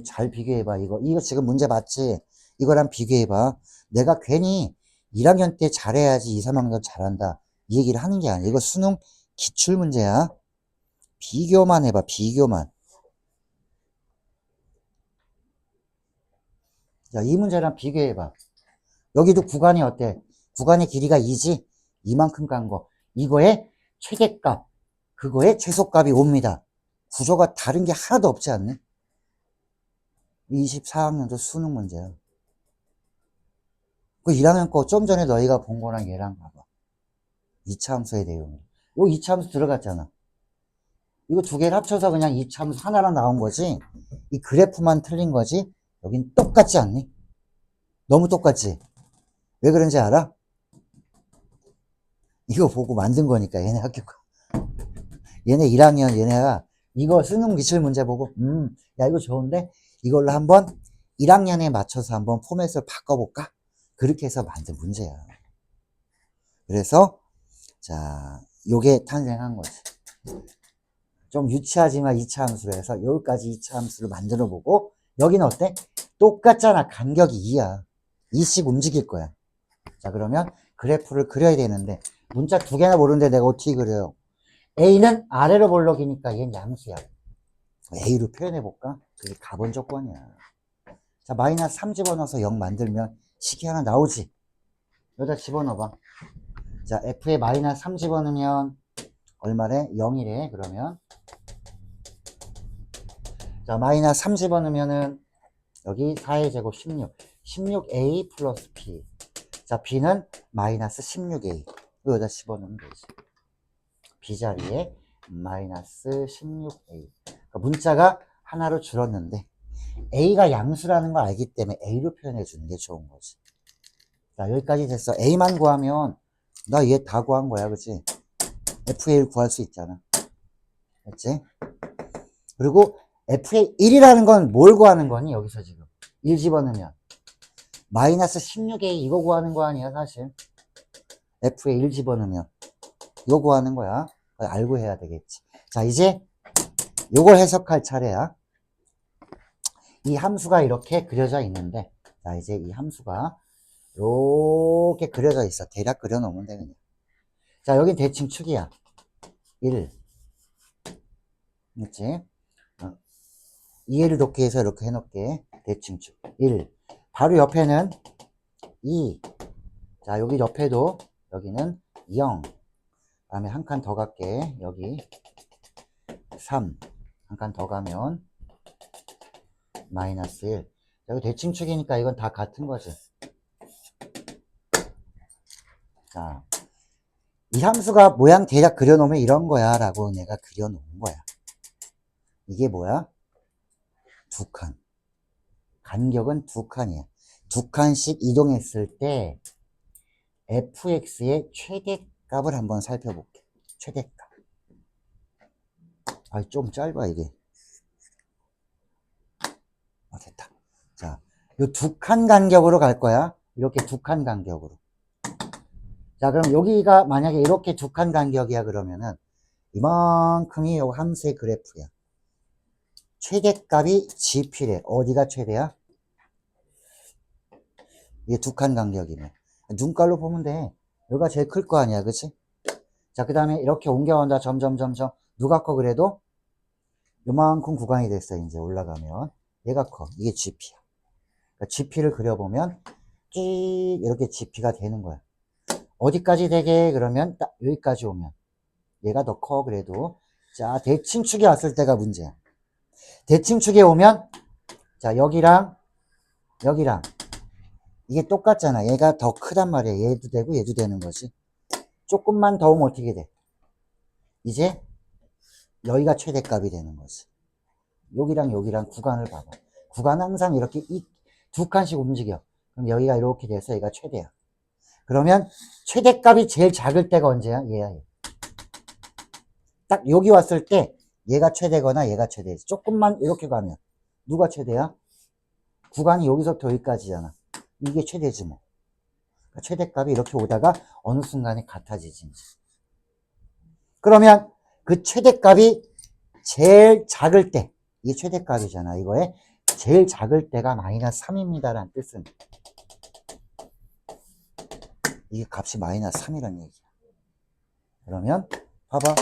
잘 비교해봐. 이거 지금 문제 맞지? 이거랑 비교해봐. 내가 괜히 1학년 때 잘해야지 2, 3학년 잘한다. 이 얘기를 하는 게 아니야. 이거 수능 기출 문제야. 비교만 해봐. 비교만. 자, 이 문제랑 비교해봐. 여기도 구간이 어때? 구간의 길이가 2지? 이만큼 간 거. 이거의 최대값, 그거의 최소값이 5입니다. 구조가 다른 게 하나도 없지 않니? 24학년도 수능 문제야. 그 1학년 거 좀 전에 너희가 본 거랑 얘랑 봐봐. 2차 함수의 내용. 요 2차 함수 들어갔잖아. 이거 두 개를 합쳐서 그냥 2차 함수 하나랑 나온 거지. 이 그래프만 틀린 거지. 여긴 똑같지 않니? 너무 똑같지? 왜 그런지 알아? 이거 보고 만든 거니까, 얘네 학교가. 얘네 1학년, 얘네가 이거 수능 기출 문제 보고, 야, 이거 좋은데? 이걸로 한번 1학년에 맞춰서 한번 포맷을 바꿔볼까? 그렇게 해서 만든 문제야. 그래서, 자, 요게 탄생한 거지. 좀 유치하지만 2차 함수로 해서 여기까지 2차 함수를 만들어 보고, 여기는 어때? 똑같잖아. 간격이 2야. 2씩 움직일 거야. 자, 그러면 그래프를 그려야 되는데, 문자 두 개나 모르는데 내가 어떻게 그려요? A는 아래로 볼록이니까 얘는 양수야. A로 표현해볼까? 그게 가본 조건이야. 자, 마이너스 3 집어넣어서 0 만들면 식이 하나 나오지? 여기다 집어넣어봐. 자, F에 마이너스 3 집어넣으면 얼마래? 0이래. 그러면 자, 마이너스 3 집어넣으면은 여기 4의 제곱 16. 16A 플러스 P. 자, B는 마이너스 16A. 여기다 집어넣으면 되지. B 자리에 마이너스 16A. 그러니까 문자가 하나로 줄었는데 A가 양수라는 걸 알기 때문에 A로 표현해 주는 게 좋은 거지. 자, 여기까지 됐어. A만 구하면 나 얘 다 구한 거야. 그치? FA를 구할 수 있잖아. 그치? 그리고 FA 1이라는 건 뭘 구하는 거니? 여기서 지금 1 집어넣으면 마이너스 16A 이거 구하는 거 아니야 사실. FA 1 집어넣으면 이거 구하는 거야. 알고 해야 되겠지. 자, 이제 요걸 해석할 차례야. 이 함수가 이렇게 그려져 있는데, 자, 이제 이 함수가 이렇게 그려져 있어. 대략 그려놓으면 돼, 그냥. 자, 여긴 대칭 축이야. 1. 그렇지? 이해를 돕기 위해서 이렇게 해놓을게. 대칭 축. 1. 바로 옆에는 2. 자, 여기 옆에도, 여기는 0. 그 다음에 한 칸 더 갈게. 여기 3. 한 칸 더 가면 마이너스 1. 여기 대칭축이니까 이건 다 같은 거지. 자, 이 함수가 모양 대략 그려놓으면 이런 거야 라고 내가 그려놓은 거야. 이게 뭐야? 두 칸. 간격은 두 칸이야. 두 칸씩 이동했을 때 fx의 최대값을 한번 살펴볼게. 최대값. 아, 좀 짧아 이게. 됐다. 자, 요 두 칸 간격으로 갈 거야. 이렇게 두 칸 간격으로. 자, 그럼 여기가 만약에 이렇게 두 칸 간격이야 그러면은 이만큼이 요 함수의 그래프야. 최대값이 GP래. 어디가 최대야? 이게 두 칸 간격이네. 눈깔로 보면 돼. 여기가 제일 클 거 아니야, 그치? 자, 그 다음에 이렇게 옮겨온다. 점점. 누가 커 그래도? 요만큼 구간이 됐어, 이제 올라가면. 얘가 커. 이게 GP야. 그러니까 GP를 그려보면, 쭉 이렇게 GP가 되는 거야. 어디까지 되게? 그러면 딱 여기까지 오면. 얘가 더 커, 그래도. 자, 대칭축이 왔을 때가 문제야. 대칭축에 오면, 자, 여기랑, 이게 똑같잖아. 얘가 더 크단 말이야. 얘도 되고 얘도 되는 거지. 조금만 더 오면 어떻게 돼? 이제 여기가 최대값이 되는 거지. 여기랑 구간을 봐봐. 구간 항상 이렇게 두 칸씩 움직여. 그럼 여기가 이렇게 돼서 얘가 최대야. 그러면 최대값이 제일 작을 때가 언제야? 얘야. 얘. 딱 여기 왔을 때 얘가 최대거나 얘가 최대지. 조금만 이렇게 가면 누가 최대야? 구간이 여기서부터 여기까지잖아. 이게 최대지 뭐. 그러니까 최대값이 이렇게 오다가 어느 순간에 같아지지. 그러면 그 최대값이 제일 작을 때, 이게 최대값이잖아. 이거에 제일 작을 때가 마이너스 3입니다라는 뜻은, 이게 값이 마이너스 3이라는 얘기야. 그러면 봐봐.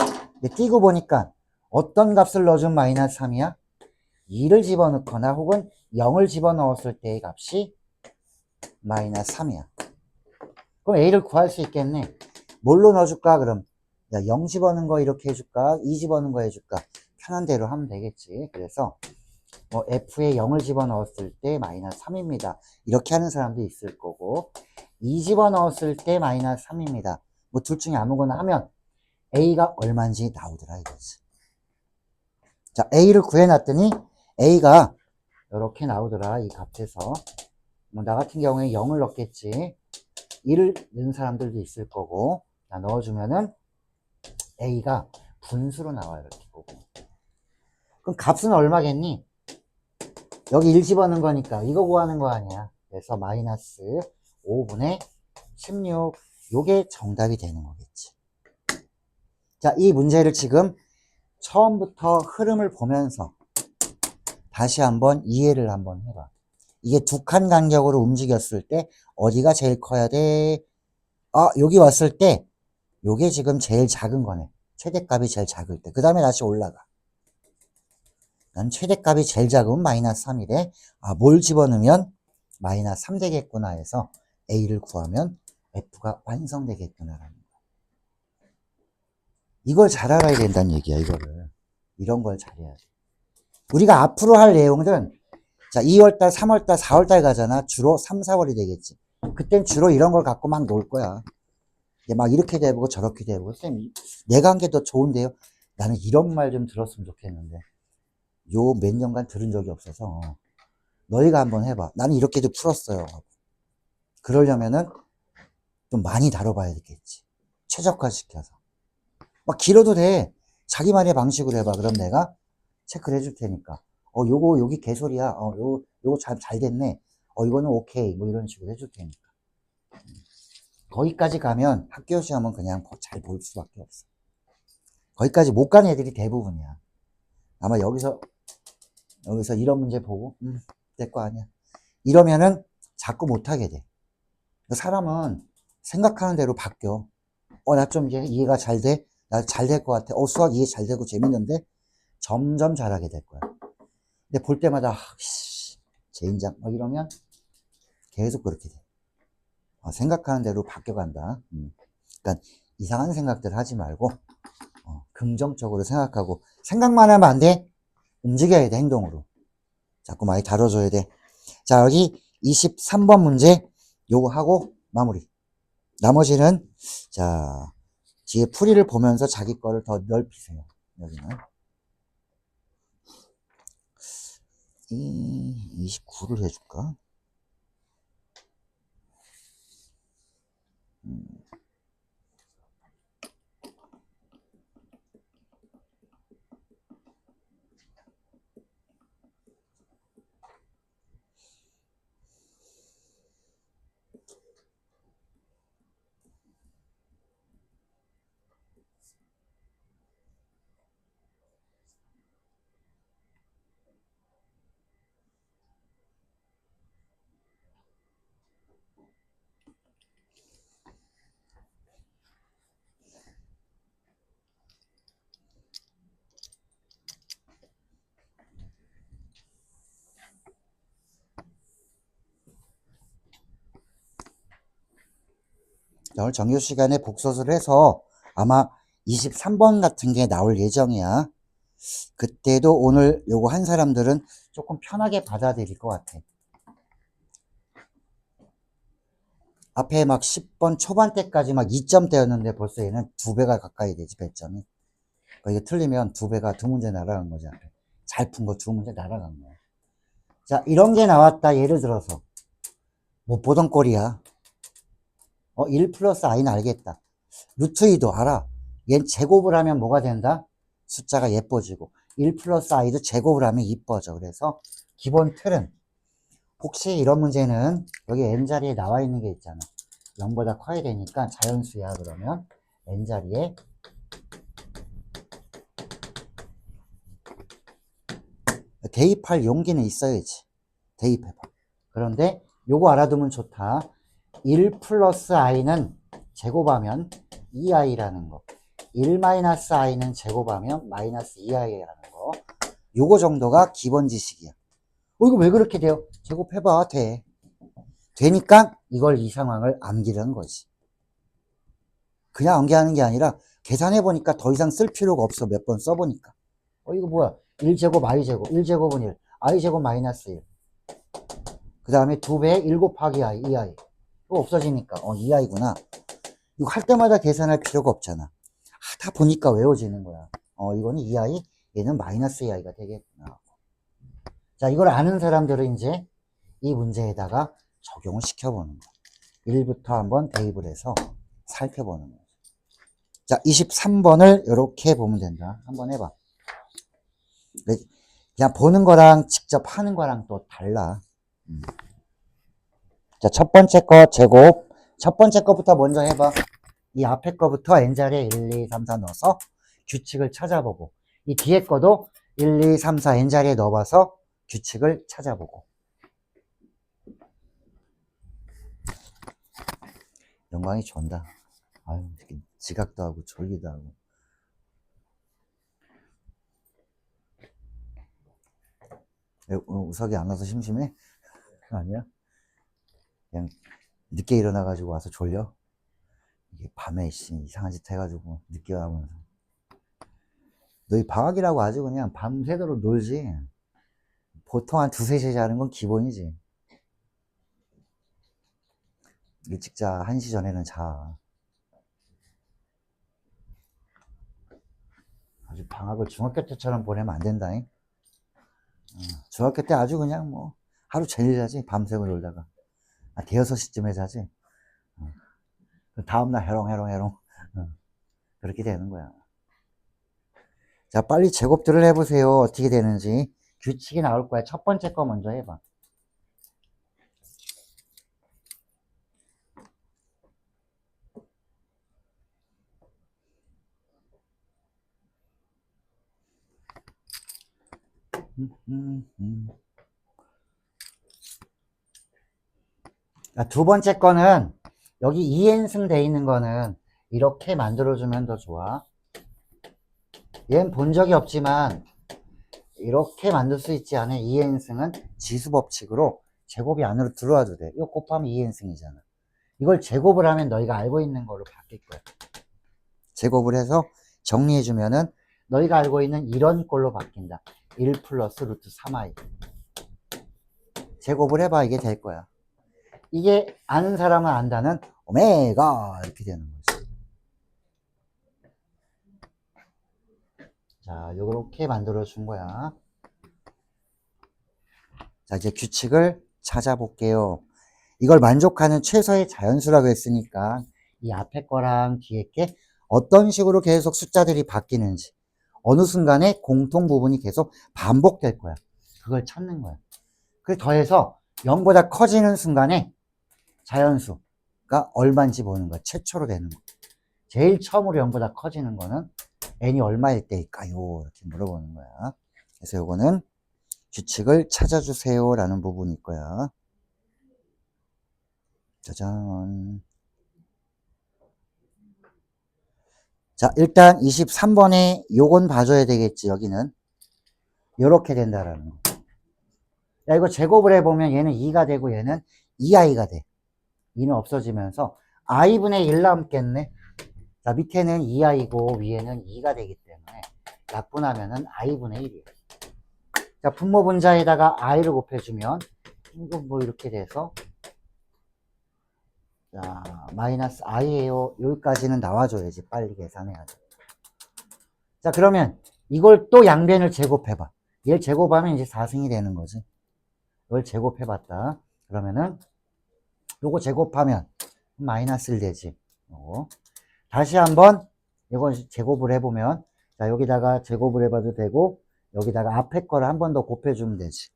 띄고 보니까 어떤 값을 넣어준 마이너스 3이야? 2를 집어넣거나 혹은 0을 집어넣었을 때의 값이 마이너스 3이야. 그럼 A를 구할 수 있겠네. 뭘로 넣어줄까? 그럼 야, 0 집어넣은 거 이렇게 해줄까? 2 집어넣은 거 해줄까? 편한 대로 하면 되겠지. 그래서 뭐 F에 0을 집어넣었을 때 마이너스 3입니다. 이렇게 하는 사람도 있을 거고, 2 집어넣었을 때 마이너스 3입니다. 뭐 둘 중에 아무거나 하면 A가 얼마인지 나오더라 이거지. 자, A를 구해놨더니 A가 이렇게 나오더라. 이 값에서 뭐 나 같은 경우에 0을 넣겠지. 1을 넣는 사람들도 있을 거고, 나 넣어주면은 A가 분수로 나와요. 이렇게 보고. 그럼 값은 얼마겠니? 여기 1 집어넣은 거니까 이거 구하는 거 아니야. 그래서 마이너스 5분의 16. 요게 정답이 되는 거겠지. 자, 이 문제를 지금 처음부터 흐름을 보면서 다시 한번 이해를 한번 해봐. 이게 두 칸 간격으로 움직였을 때 어디가 제일 커야 돼? 여기 왔을 때 요게 지금 제일 작은 거네. 최대값이 제일 작을 때. 그 다음에 다시 올라가. 난 최대값이 제일 작으면 마이너스 3이래. 뭘 집어넣으면 마이너스 3 되겠구나 해서 A를 구하면 F가 완성되겠구나라는 거야. 이걸 잘 알아야 된다는 얘기야, 이거를. 이런 걸 잘해야 돼. 우리가 앞으로 할 내용들은, 자, 2월달, 3월달, 4월달 가잖아. 주로 3, 4월이 되겠지. 그땐 주로 이런 걸 갖고 막 놀 거야. 막 이렇게 해보고 저렇게 해보고. 쌤, 내가 한 게 더 좋은데요? 나는 이런 말 좀 들었으면 좋겠는데. 요 몇 년간 들은 적이 없어서. 너희가 한번 해봐. 나는 이렇게도 풀었어요. 그러려면은 좀 많이 다뤄봐야 되겠지. 최적화시켜서. 막 길어도 돼. 자기만의 방식으로 해봐. 그럼 내가 체크를 해줄 테니까. 요거, 여기 개소리야. 요거 잘 됐네. 이거는 오케이. 뭐 이런 식으로 해줄 테니까. 거기까지 가면 학교 시험은 그냥 잘 볼 수밖에 없어. 거기까지 못 가는 애들이 대부분이야. 아마 여기서 이런 문제 보고, 내 거 아니야. 이러면은 자꾸 못하게 돼. 사람은 생각하는 대로 바뀌어. 나 좀 이제 이해가 잘 돼? 나 잘 될 것 같아. 수학 이해 잘 되고 재밌는데? 점점 잘하게 될 거야. 근데 볼 때마다, 젠장. 이러면 계속 그렇게 돼. 생각하는 대로 바뀌어간다. 그러니까 이상한 생각들 하지 말고, 긍정적으로 생각하고, 생각만 하면 안 돼. 움직여야 돼, 행동으로. 자꾸 많이 다뤄줘야 돼. 자, 여기 23번 문제, 요거 하고 마무리. 나머지는, 자, 뒤에 풀이를 보면서 자기 거를 더 넓히세요. 여기는. 29를 해줄까? 자, 오늘 정규 시간에 복습을 해서 아마 23번 같은 게 나올 예정이야. 그때도 오늘 요거 한 사람들은 조금 편하게 받아들일 것 같아. 앞에 막 10번 초반때까지 막 2점대였는데 벌써 얘는 2배가 가까이 되지, 배점이. 이거 틀리면 2배가 2문제 날아간 거지, 앞에. 잘 푼 거 2문제 날아간 거야. 자, 이런 게 나왔다. 예를 들어서. 못 보던 꼴이야. 1 플러스 i는 알겠다. 루트 2도 알아. 얘는 제곱을 하면 뭐가 된다? 숫자가 예뻐지고. 1 플러스 i도 제곱을 하면 이뻐져. 그래서 기본 틀은 혹시 이런 문제는 여기 n자리에 나와 있는 게 있잖아. 0보다 커야 되니까 자연수야. 그러면 n자리에 대입할 용기는 있어야지. 대입해봐. 그런데 요거 알아두면 좋다. 1 플러스 i는 제곱하면 2i라는 거. 1 마이너스 i는 제곱하면 마이너스 2i라는 거. 요거 정도가 기본 지식이야. 이거 왜 그렇게 돼요? 제곱해봐. 돼. 되니까 이걸 이 상황을 암기라는 거지. 그냥 암기하는 게 아니라 계산해보니까 더 이상 쓸 필요가 없어. 몇 번 써보니까. 이거 뭐야? 1제곱 i제곱. 1제곱은 1. i제곱 마이너스 1. 그 다음에 2배 1 곱하기 i, 2i. 이거 없어지니까 2i구나. 이거 할 때마다 계산할 필요가 없잖아. 하다 보니까 외워지는 거야. 이거는 2i, 얘는 마이너스 2i가 되겠구나. 자, 이걸 아는 사람들은 이제 이 문제에다가 적용을 시켜보는 거야. 1부터 한번 대입을 해서 살펴보는 거야. 자, 23번을 이렇게 보면 된다. 한번 해봐. 그냥 보는 거랑 직접 하는 거랑 또 달라. 자, 첫 번째 거 제곱. 첫 번째 거부터 먼저 해봐. 이 앞에 거부터 n자리에 1, 2, 3, 4 넣어서 규칙을 찾아보고, 이 뒤에 거도 1, 2, 3, 4 n자리에 넣어봐서 규칙을 찾아보고. 영광이 좋다. 아유, 지각도 하고 졸기도 하고. 우석이 안 와서 심심해? 아니야? 그냥 늦게 일어나가지고 와서 졸려? 이게 밤에 이상한 짓 해가지고 늦게 와면서. 너희 방학이라고 아주 그냥 밤새도록 놀지. 보통 한 2, 3시에 자는 건 기본이지. 일찍 자. 1시 전에는 자. 아주 방학을 중학교 때처럼 보내면 안 된다잉. 중학교 때 아주 그냥 뭐 하루 종일 자지. 밤새고 놀다가 대여섯 시쯤에 자지. 그 다음날 해롱 그렇게 되는 거야. 자, 빨리 제곱들을 해보세요. 어떻게 되는지. 규칙이 나올 거야. 첫 번째 거 먼저 해봐. 자, 두 번째 거는 여기 2n승 돼 있는 거는 이렇게 만들어주면 더 좋아. 얘는 본 적이 없지만 이렇게 만들 수 있지 않아요? 2n승은 지수법칙으로 제곱이 안으로 들어와도 돼. 이거 곱하면 2n승이잖아. 이걸 제곱을 하면 너희가 알고 있는 걸로 바뀔 거야. 제곱을 해서 정리해주면은 너희가 알고 있는 이런 꼴로 바뀐다. 1 플러스 루트 3i. 제곱을 해봐. 이게 될 거야. 이게 아는 사람은 안다는 오메가 이렇게 되는 거지. 자, 요렇게 만들어 준 거야. 자, 이제 규칙을 찾아볼게요. 이걸 만족하는 최소의 자연수라고 했으니까 이 앞에 거랑 뒤에 게 어떤 식으로 계속 숫자들이 바뀌는지, 어느 순간에 공통 부분이 계속 반복될 거야. 그걸 찾는 거야. 그래서 더해서 0보다 커지는 순간에 자연수가 얼마인지 보는 거야. 최초로 되는 거. 제일 처음으로 0보다 커지는 거는 n이 얼마일 때일까요? 이렇게 물어보는 거야. 그래서 요거는 규칙을 찾아주세요 라는 부분일 거야. 짜잔. 자, 일단 23번에 요건 봐줘야 되겠지. 여기는 요렇게 된다라는 거. 야, 이거 제곱을 해보면 얘는 2가 되고 얘는 2i가 돼. 2는 없어지면서 i분의 1 남겠네. 자, 밑에는 2i고 위에는 2가 되기 때문에 약분하면은 i분의 1이에요. 자, 분모 분자에다가 i를 곱해주면 이거 뭐 이렇게 돼서 자, 마이너스 i예요. 여기까지는 나와줘야지. 빨리 계산해야 돼. 자, 그러면 이걸 또 양변을 제곱해봐. 얘를 제곱하면 이제 4승이 되는 거지. 이걸 제곱해봤다. 그러면은 요거 제곱하면 마이너스 1 되지. 요거. 다시 한번 이걸 제곱을 해보면 자, 여기다가 제곱을 해봐도 되고 여기다가 앞에 거를 한 번 더 곱해주면 되지.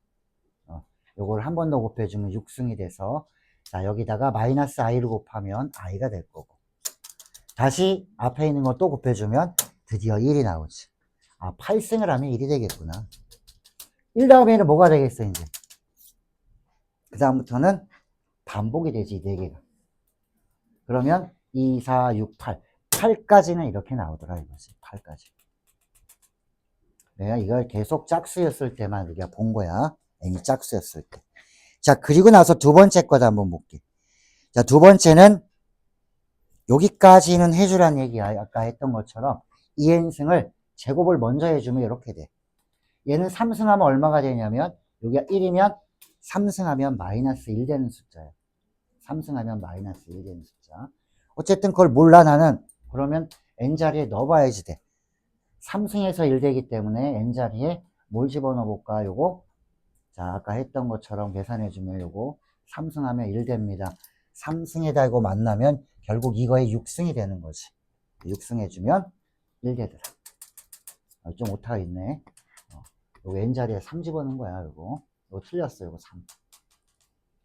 요걸 한 번 더 곱해주면 6승이 돼서, 자, 여기다가 마이너스 i를 곱하면 i가 될 거고, 다시 앞에 있는 거 또 곱해주면 드디어 1이 나오지. 아, 8승을 하면 1이 되겠구나. 1 다음에는 뭐가 되겠어, 이제? 그 다음부터는 반복이 되지, 이 4개가. 그러면 2, 4, 6, 8. 8까지는 이렇게 나오더라, 이거지. 8까지. 내가 이걸 계속 짝수였을 때만 우리가 본 거야. n이 짝수였을 때. 자, 그리고 나서 두 번째 거도 한번 볼게. 자, 두 번째는 여기까지는 해주란 얘기야. 아까 했던 것처럼 2n승을 제곱을 먼저 해주면 이렇게 돼. 얘는 3승하면 얼마가 되냐면, 여기가 1이면 3승하면 마이너스 1 되는 숫자야. 3승하면 마이너스 1 되는 숫자. 어쨌든 그걸 몰라, 나는. 그러면 n자리에 넣어봐야지 돼. 3승에서 1 되기 때문에 n자리에 뭘 집어넣어 볼까? 요거. 자, 아까 했던 것처럼 계산해주면 요거 3승하면 1 됩니다. 3승에다 이거 만나면 결국 이거의 6승이 되는 거지. 6승 해주면 1 되더라. 좀 오타가 있네. 요거 n자리에 3 집어넣은 거야, 요거. 요거 틀렸어, 요거 3.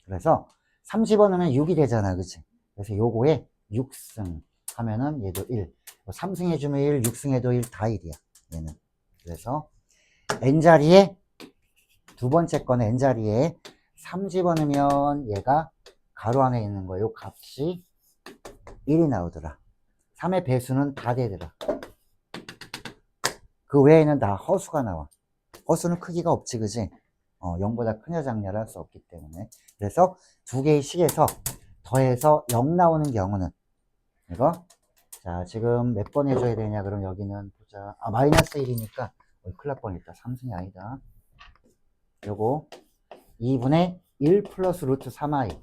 그래서 3 집어넣으면 6이 되잖아, 그치? 그래서 요거에 6승 하면은 얘도 1. 3승 해주면 1, 6승 해도 1, 다 1이야, 얘는. 그래서 n자리에, 두 번째 거는 n자리에 3 집어넣으면 얘가 가로 안에 있는 거, 요 값이 1이 나오더라. 3의 배수는 다 되더라. 그 외에는 다 허수가 나와. 허수는 크기가 없지, 그지? 0보다 크냐 작냐를 할 수 없기 때문에. 그래서 두 개의 식에서 더해서 0 나오는 경우는, 이거, 자, 지금 몇 번 해줘야 되냐? 그럼 여기는 보자. 아, 마이너스 1이니까, 큰일 날 뻔했다. 3승이 아니다. 요거, 2분의 1 플러스 루트 3i.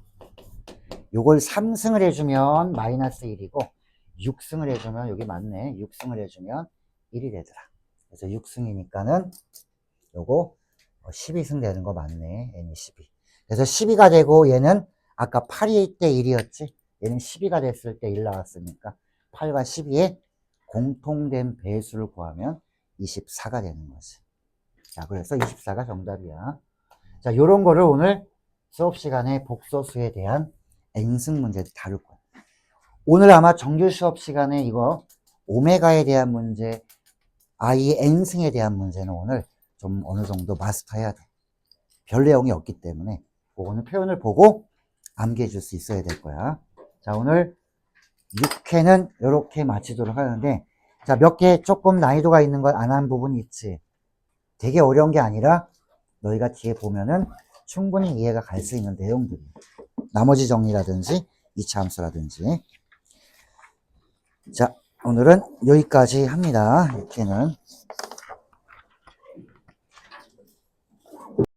요걸 3승을 해주면 마이너스 1이고, 6승을 해주면, 여기 맞네. 6승을 해주면 1이 되더라. 그래서 6승이니까는, 요거, 12승 되는 거 맞네. n이 12. 그래서 12가 되고, 얘는 아까 8일 때 1이었지? 얘는 12가 됐을 때 1 나왔으니까, 8과 12의 공통된 배수를 구하면 24가 되는 거지. 자, 그래서 24가 정답이야. 자, 요런 거를 오늘 수업 시간에 복소수에 대한 n승 문제도 다룰 거야. 오늘 아마 정규 수업 시간에 이거 오메가에 대한 문제, i n승에 대한 문제는 오늘 좀 어느 정도 마스터해야 돼. 별 내용이 없기 때문에 오늘 표현을 보고 암기해 줄 수 있어야 될 거야. 자, 오늘 6회는 이렇게 마치도록 하는데, 자, 몇 개 조금 난이도가 있는 걸 안 한 부분이 있지. 되게 어려운 게 아니라 너희가 뒤에 보면은 충분히 이해가 갈 수 있는 내용들이, 나머지 정리라든지 2차 함수라든지. 자, 오늘은 여기까지 합니다. 6회는.